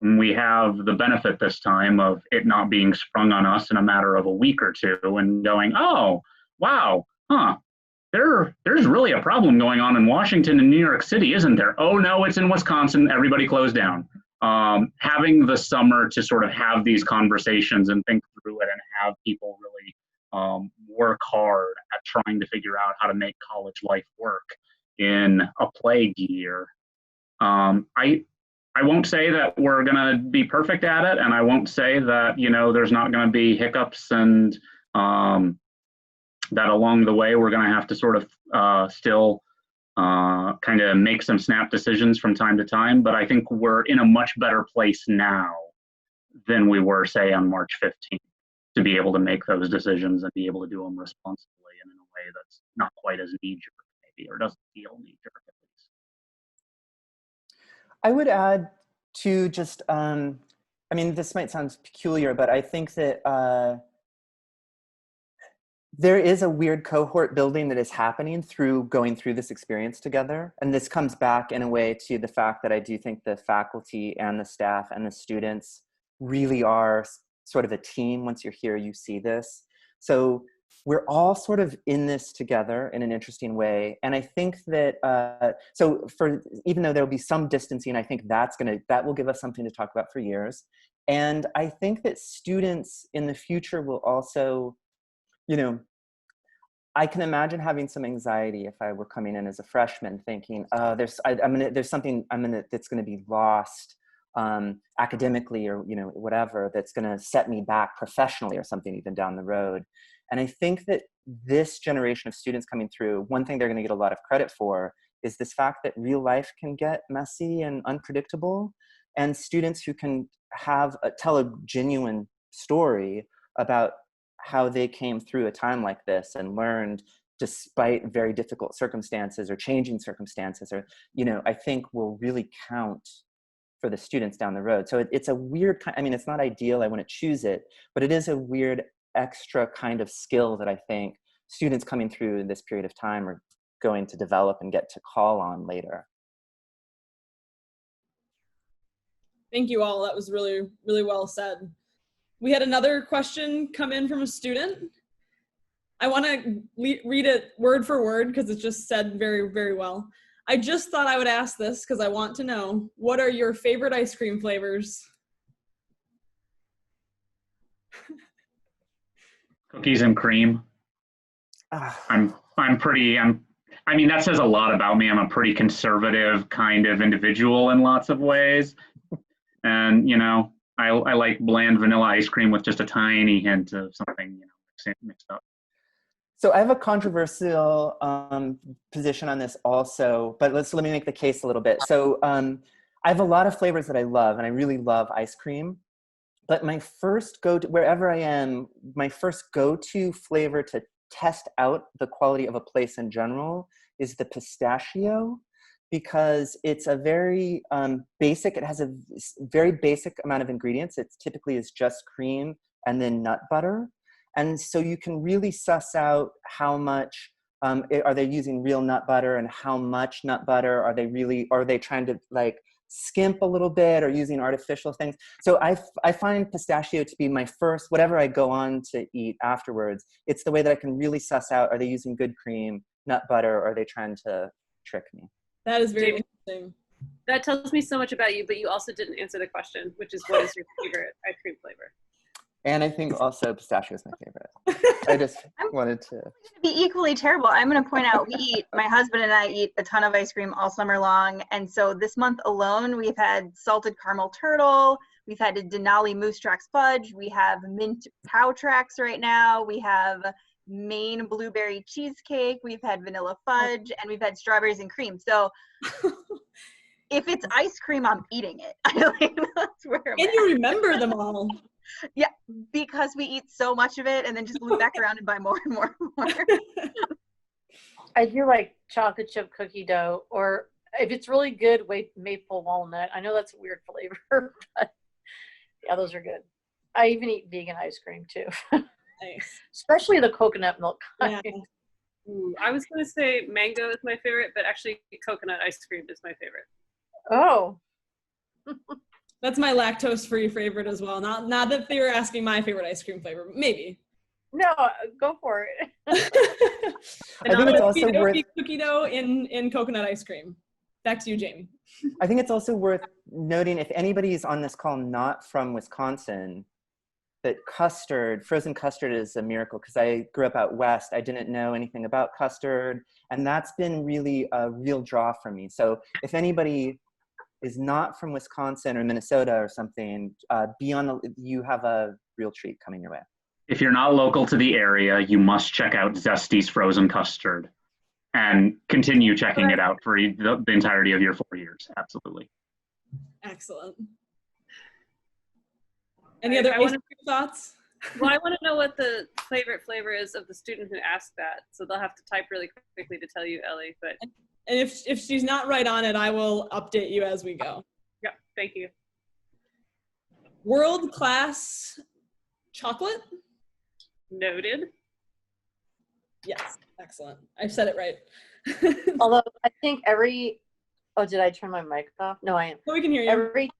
And we have the benefit this time of it not being sprung on us in a matter of a week or two and going, oh, wow, there's really a problem going on in Washington and New York City, isn't there? Oh, no, it's in Wisconsin. Everybody closed down. Having the summer to sort of have these conversations and think through it and have people really work hard at trying to figure out how to make college life work in a plague year. I won't say that we're going to be perfect at it, and I won't say that, there's not going to be hiccups and that along the way we're going to have to sort of still kind of make some snap decisions from time to time. But I think we're in a much better place now than we were, say, on March 15th to be able to make those decisions and be able to do them responsibly and in a way that's not quite as knee-jerk, maybe, or doesn't feel knee-jerk at least. I would add to just, this might sound peculiar, but I think that there is a weird cohort building that is happening through going through this experience together. And this comes back in a way to the fact that I do think the faculty and the staff and the students really are sort of a team. Once you're here, you see this. So we're all sort of in this together in an interesting way. And I think that, even though there'll be some distancing, I think that will give us something to talk about for years. And I think that students in the future will also, I can imagine having some anxiety if I were coming in as a freshman thinking, there's something that's going to be lost academically or, whatever, that's going to set me back professionally or something even down the road. And I think that this generation of students coming through, one thing they're going to get a lot of credit for is this fact that real life can get messy and unpredictable. And students who can tell a genuine story about how they came through a time like this and learned despite very difficult circumstances or changing circumstances, or, I think will really count for the students down the road. So it's a weird it's not ideal, I wouldn't choose it, but it is a weird extra kind of skill that I think students coming through this period of time are going to develop and get to call on later. Thank you all. That was really, really well said. We had another question come in from a student. I want to read it word for word because it's just said very, very well. I just thought I would ask this because I want to know, what are your favorite ice cream flavors? Cookies and cream. I'm pretty, I mean, that says a lot about me. I'm a pretty conservative kind of individual in lots of ways. And, you know, I like bland vanilla ice cream with just a tiny hint of something, you know, mixed up. So I have a controversial position on this also, but let me make the case a little bit. So I have a lot of flavors that I love, and I really love ice cream. But my first go-to, wherever I am, my first go-to flavor to test out the quality of a place in general is the pistachio, because it's a very basic, it has a very basic amount of ingredients. It typically is just cream and then nut butter. And so you can really suss out how much, are they using real nut butter, and how much nut butter are they trying to like skimp a little bit or using artificial things. So I find pistachio to be my first, whatever I go on to eat afterwards, it's the way that I can really suss out, are they using good cream, nut butter, or are they trying to trick me? That is very interesting. That tells me so much about you, but you also didn't answer the question, which is, what is your favorite ice cream flavor? And I think also pistachio is my favorite. I just wanted to be equally terrible. I'm going to point out, my husband and I eat a ton of ice cream all summer long. And so this month alone, we've had salted caramel turtle. We've had a Denali Moose Tracks fudge. We have mint cow tracks right now. We have Maine blueberry cheesecake. We've had vanilla fudge, and we've had strawberries and cream. So if it's ice cream, I'm eating it. That's where I'm And you remember them all. Yeah, because we eat so much of it and then just loop back around and buy more and more and more. I do like chocolate chip cookie dough, or if it's really good, maple walnut. I know that's a weird flavor, but yeah, those are good. I even eat vegan ice cream too. Nice. Especially the coconut milk kind. Yeah. Ooh, I was going to say mango is my favorite, but actually coconut ice cream is my favorite. Oh. That's my lactose-free favorite as well. Not that they were asking my favorite ice cream flavor. Maybe. No, go for it. I think it's also worth cookie dough in coconut ice cream. Back to you, Jamie. I think it's also worth noting, if anybody's on this call not from Wisconsin, that frozen custard is a miracle, because I grew up out west. I didn't know anything about custard, and that's been really a real draw for me. So if anybody is not from Wisconsin or Minnesota or something, you have a real treat coming your way. If you're not local to the area, you must check out Zesty's frozen custard and continue checking it out for the entirety of your 4 years. Absolutely. Excellent. Any other ice cream thoughts? Well, I want to know what the favorite flavor is of the student who asked that. So they'll have to type really quickly to tell you, Ellie. But and if she's not right on it, I will update you as we go. Yeah, thank you. World-class chocolate? Noted. Yes, excellent. I said it right. Although I think did I turn my mic off? No, I am. So we can hear you. Every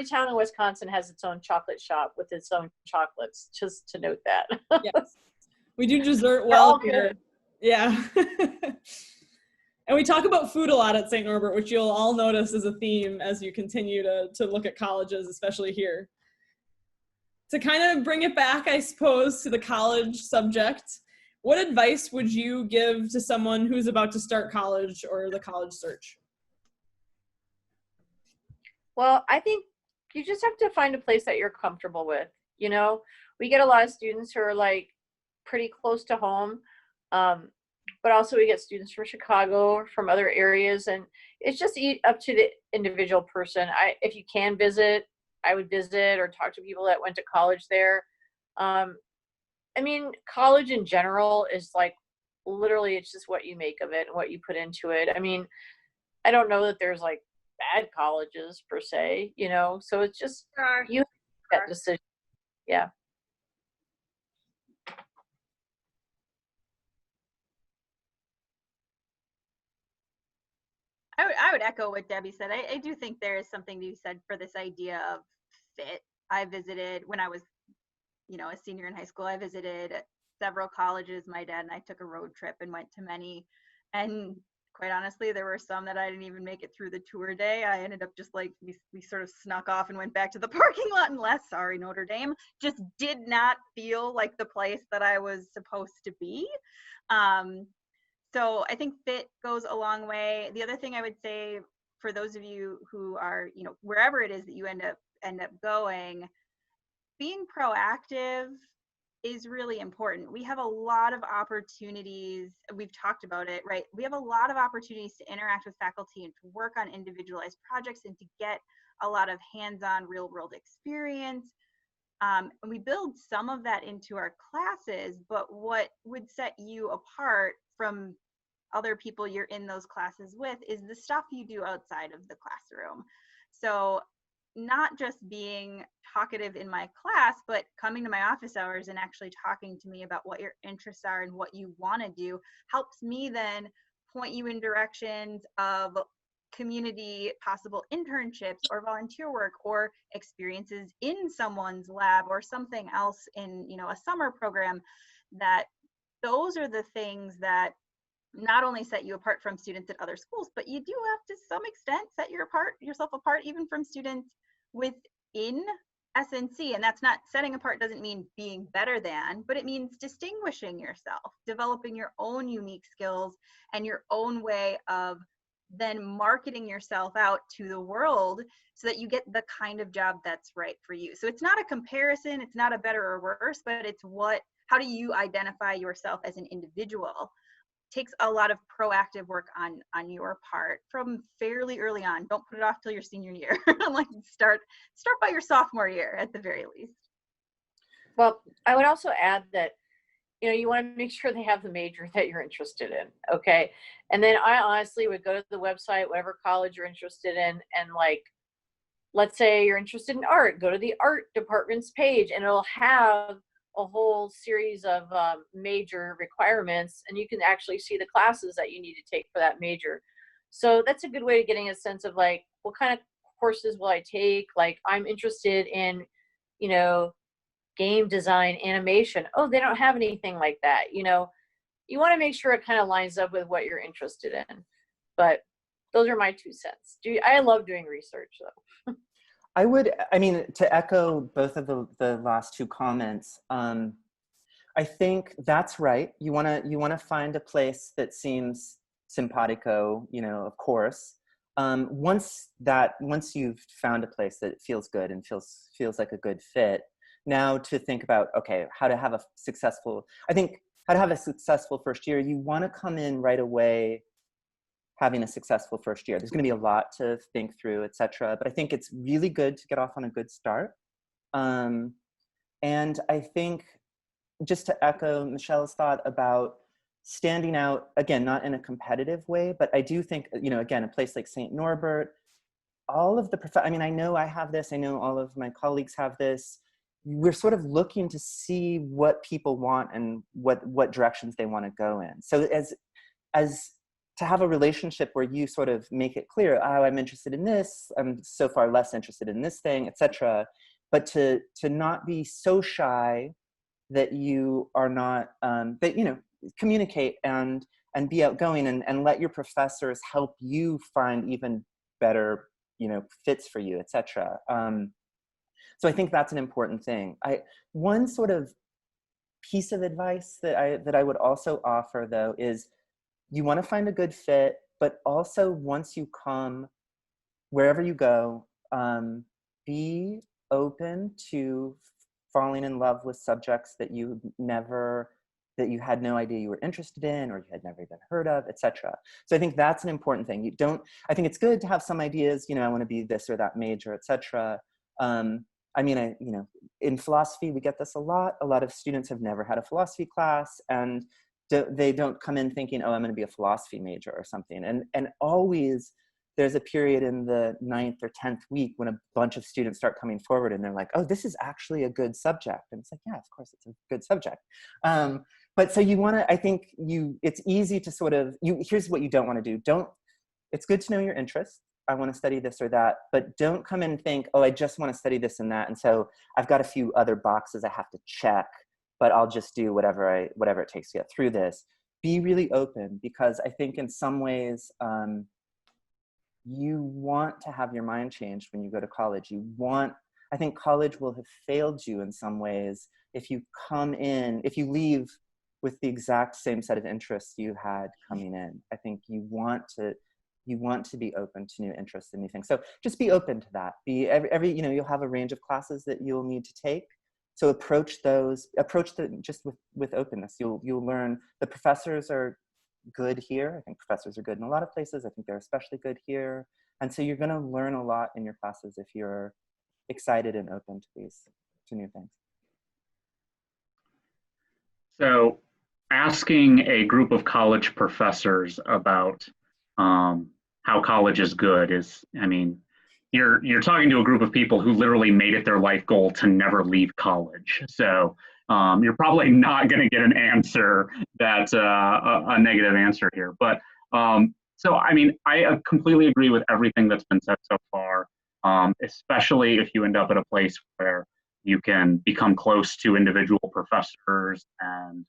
town in Wisconsin has its own chocolate shop with its own chocolates, just to note that. Yes. We do dessert well here. Yeah. And we talk about food a lot at St. Norbert, which you'll all notice is a theme as you continue to look at colleges, especially here. To kind of bring it back, I suppose, to the college subject, what advice would you give to someone who's about to start college or the college search? Well, I think you just have to find a place that you're comfortable with. You know, we get a lot of students who are like pretty close to home, but also we get students from Chicago or from other areas, and it's just up to the individual person. If you can visit, I would visit or talk to people that went to college there. I mean, college in general is like, literally, it's just what you make of it and what you put into it. I mean, I don't know that there's like bad colleges per se, you know, so it's just you make that decision. Yeah. I would echo what Debbie said. I do think there is something to be said for this idea of fit. I visited when I was, a senior in high school. I visited several colleges. My dad and I took a road trip and went to many. And quite honestly, there were some that I didn't even make it through the tour day. I ended up just like, we sort of snuck off and went back to the parking lot and left. Sorry, Notre Dame. Just did not feel like the place that I was supposed to be. So I think fit goes a long way. The other thing I would say for those of you who are, wherever it is that you end up going, being proactive is really important. We have a lot of opportunities. We've talked about it, right? We have a lot of opportunities to interact with faculty and to work on individualized projects and to get a lot of hands-on real world experience. And we build some of that into our classes, but what would set you apart from other people you're in those classes with is the stuff you do outside of the classroom. So not just being talkative in my class, but coming to my office hours and actually talking to me about what your interests are and what you want to do helps me then point you in directions of community possible internships or volunteer work or experiences in someone's lab or something else in a summer program. That those are the things that not only set you apart from students at other schools, but you do have to some extent set yourself apart even from students within SNC. And that's not, setting apart doesn't mean being better than, but it means distinguishing yourself, developing your own unique skills and your own way of then marketing yourself out to the world so that you get the kind of job that's right for you. So it's not a comparison, it's not a better or worse, but it's how do you identify yourself as an individual? Takes a lot of proactive work on your part from fairly early on. Don't put it off till your senior year. Like start by your sophomore year at the very least. Well, I would also add that you want to make sure they have the major that you're interested in. Okay. And then I honestly would go to the website, whatever college you're interested in, and like, let's say you're interested in art, go to the art department's page and it'll have a whole series of major requirements, and you can actually see the classes that you need to take for that major. So that's a good way of getting a sense of like, what kind of courses will I take? Like, I'm interested in, game design, animation. Oh, they don't have anything like that. You want to make sure it kind of lines up with what you're interested in. But those are my 2 cents. I love doing research though. To echo both of the last 2 comments, I think that's right. You wanna find a place that seems simpatico, of course. Once you've found a place that feels good and feels like a good fit, now to think about, okay, how to have a successful first year. You want to come in right away having a successful first year. There's going to be a lot to think through, et cetera, but I think it's really good to get off on a good start. And I think, just to echo Michelle's thought about standing out, again, not in a competitive way, but I do think, again, a place like St. Norbert, all of the, I know I have this, I know all of my colleagues have this. We're sort of looking to see what people want and what directions they want to go in. So as to have a relationship where you sort of make it clear, oh, I'm interested in this, I'm so far less interested in this thing, etc. But to not be so shy that you are not, communicate and be outgoing and let your professors help you find even better, fits for you, etc. So I think that's an important thing. One sort of piece of advice that I would also offer though is, you want to find a good fit, but also once you come, wherever you go, be open to falling in love with subjects that you had no idea you were interested in or you had never even heard of, etc. So I think that's an important thing. I think it's good to have some ideas, I want to be this or that major, etc. In philosophy, we get this a lot. A lot of students have never had a philosophy class, and they don't come in thinking, oh, I'm going to be a philosophy major or something. And always there's a period in the 9th or 10th week when a bunch of students start coming forward and they're like, oh, this is actually a good subject. And it's like, yeah, of course it's a good subject. But so you want to, I think it's easy to sort of, here's what you don't want to do. it's good to know your interests. I want to study this or that, but don't come in and think, oh, I just want to study this and that. And so I've got a few other boxes I have to check, but I'll just do whatever it takes to get through this. Be really open, because I think in some ways, you want to have your mind changed when you go to college. I think college will have failed you in some ways if you leave with the exact same set of interests you had coming in. I think you want to be open to new interests and new things. So just be open to that. You'll have a range of classes that you'll need to take. So approach them just with openness. You'll learn. The professors are good here. I think professors are good in a lot of places. I think they're especially good here. And so you're going to learn a lot in your classes if you're excited and open to new things. So asking a group of college professors about how college is good is, you're talking to a group of people who literally made it their life goal to never leave college. So you're probably not going to get an answer that's a negative answer here. But I completely agree with everything that's been said so far, especially if you end up at a place where you can become close to individual professors and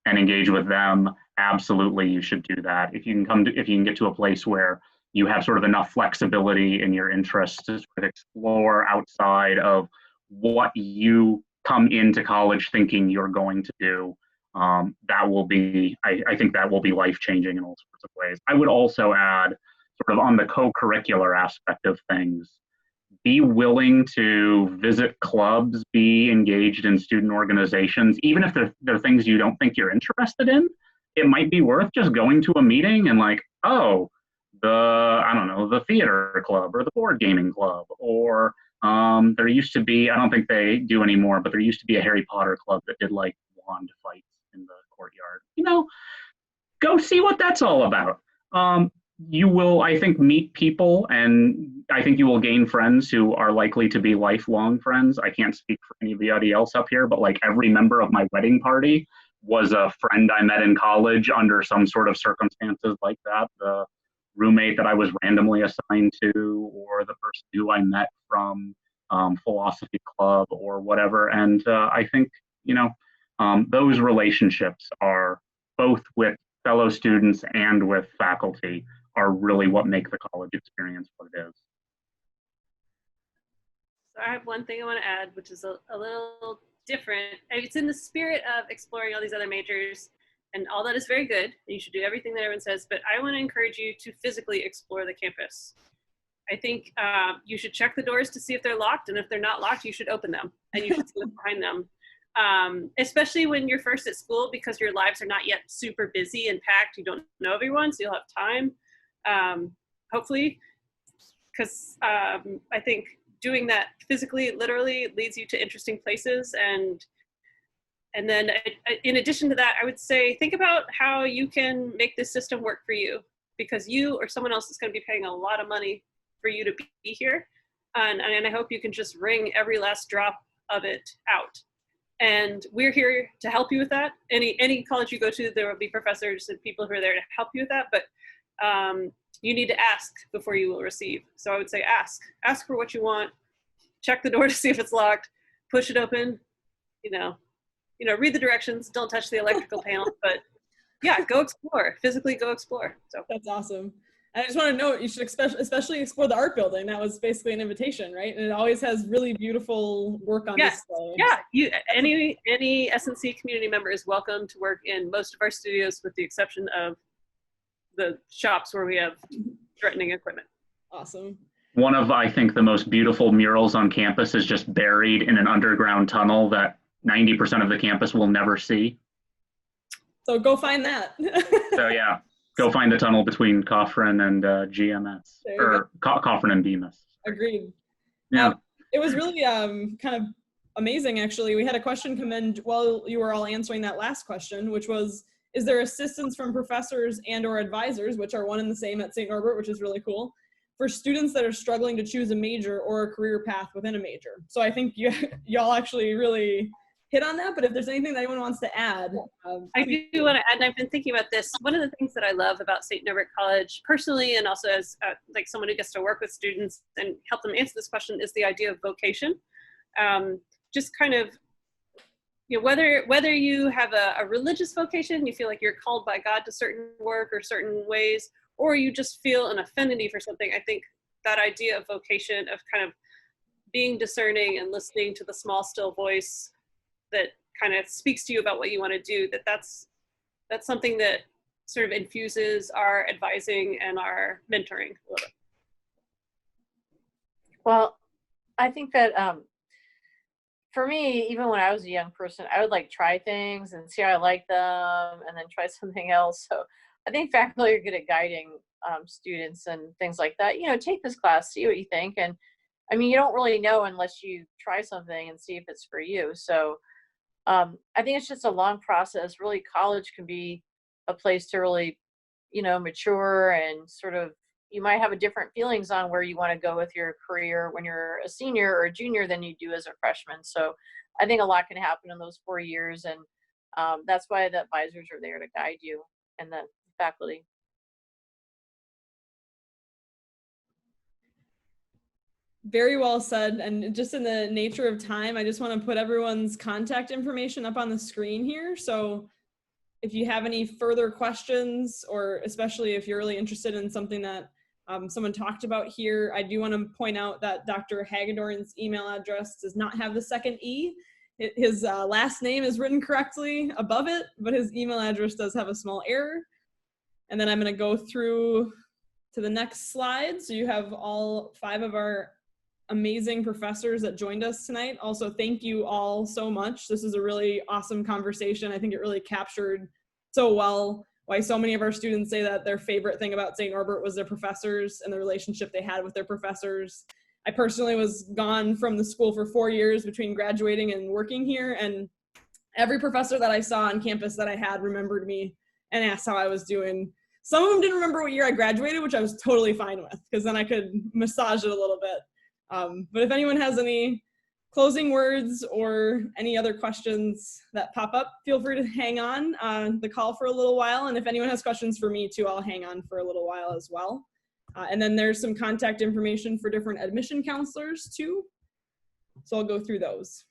engage with them. Absolutely, you should do that. If you can get to a place where you have sort of enough flexibility in your interests to sort of explore outside of what you come into college thinking you're going to do, that will be, I think that will be life-changing in all sorts of ways. I would also add, sort of on the co-curricular aspect of things, be willing to visit clubs, be engaged in student organizations, even if they're things you don't think you're interested in. It might be worth just going to a meeting and like, oh, the theater club or the board gaming club, or there used to be, I don't think they do anymore, but there used to be a Harry Potter club that did like wand fights in the courtyard. Go see what that's all about. You will, I think, meet people, and I think you will gain friends who are likely to be lifelong friends. I can't speak for anybody else up here, but like every member of my wedding party was a friend I met in college under some sort of circumstances like that. The roommate that I was randomly assigned to, or the person who I met from philosophy club or whatever. And I think, those relationships are both with fellow students and with faculty are really what make the college experience what it is. So I have one thing I want to add, which is a little different. It's in the spirit of exploring all these other majors, and all that is very good. You should do everything that everyone says, but I want to encourage you to physically explore the campus. I think you should check the doors to see if they're locked, and if they're not locked, you should open them, and you should see what's behind them. Especially when you're first at school, because your lives are not yet super busy and packed. You don't know everyone, so you'll have time, hopefully, because I think doing that physically, literally, leads you to interesting places. And then in addition to that, I would say, think about how you can make this system work for you, because you or someone else is going to be paying a lot of money for you to be here. And I hope you can just wring every last drop of it out. And we're here to help you with that. Any college you go to, there will be professors and people who are there to help you with that. But you need to ask before you will receive. So I would say ask for what you want, check the door to see if it's locked, push it open, read the directions, don't touch the electrical panel, but yeah, go explore, physically go explore. So that's awesome. And I just want to note, you should especially explore the art building. That was basically an invitation, right? And it always has really beautiful work on display. Yeah, any SNC community member is welcome to work in most of our studios, with the exception of the shops where we have threatening equipment. Awesome. One of, I think, the most beautiful murals on campus is just buried in an underground tunnel that 90% of the campus will never see. So go find that. So yeah, go find the tunnel between Coffrin and GMS, or Coffrin and Bemis. Agreed. Yeah. It was really kind of amazing, actually. We had a question come in while you were all answering that last question, which was, is there assistance from professors and or advisors, which are one and the same at St. Norbert, which is really cool, for students that are struggling to choose a major or a career path within a major? So I think y'all actually really hit on that, but if there's anything that anyone wants to add. I do want to add, and I've been thinking about this. One of the things that I love about St. Norbert College personally, and also as like someone who gets to work with students and help them answer this question, is the idea of vocation. Just kind of, you know, whether you have a religious vocation, you feel like you're called by God to certain work or certain ways, or you just feel an affinity for something. I think that idea of vocation, of kind of being discerning and listening to the small, still voice that kind of speaks to you about what you want to do, that's something that sort of infuses our advising and our mentoring a little bit. Well, I think that for me, even when I was a young person, I would like try things and see how I like them and then try something else. So I think faculty are good at guiding students and things like that. You know, take this class, see what you think. And I mean, you don't really know unless you try something and see if it's for you. So I think it's just a long process. Really, college can be a place to really, you know, mature and sort of, you might have a different feelings on where you want to go with your career when you're a senior or a junior than you do as a freshman. So I think a lot can happen in those 4 years. And that's why the advisors are there to guide you and the faculty. Very well said. And just in the nature of time, I just want to put everyone's contact information up on the screen here. So if you have any further questions, or especially if you're really interested in something that someone talked about here, I do want to point out that Dr. Hagedorn's email address does not have the second E. His last name is written correctly above it, but his email address does have a small error. And then I'm going to go through to the next slide. So you have all 5 of our amazing professors that joined us tonight. Also, thank you all so much. This is a really awesome conversation. I think it really captured so well why so many of our students say that their favorite thing about St. Norbert was their professors and the relationship they had with their professors. I personally was gone from the school for 4 years between graduating and working here, and every professor that I saw on campus that I had remembered me and asked how I was doing. Some of them didn't remember what year I graduated, which I was totally fine with, because then I could massage it a little bit. But if anyone has any closing words or any other questions that pop up, feel free to hang on the call for a little while. And if anyone has questions for me too, I'll hang on for a little while as well. And then there's some contact information for different admission counselors too. So I'll go through those.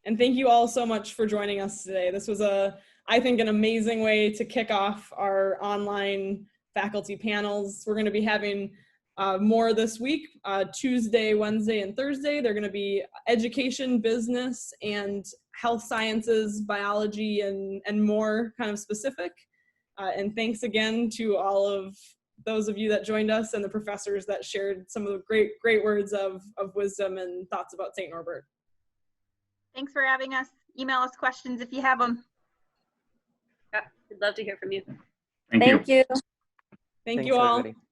And thank you all so much for joining us today. This was I think, an amazing way to kick off our online faculty panels. We're going to be having more this week, Tuesday, Wednesday, and Thursday. They're going to be education, business, and health sciences, biology, and more kind of specific. And thanks again to all of those of you that joined us and the professors that shared some of the great words of wisdom and thoughts about St. Norbert. Thanks for having us. Email us questions if you have them. Yeah, we'd love to hear from you. Thank you. Thank you. Thank Thanks, you all. everybody.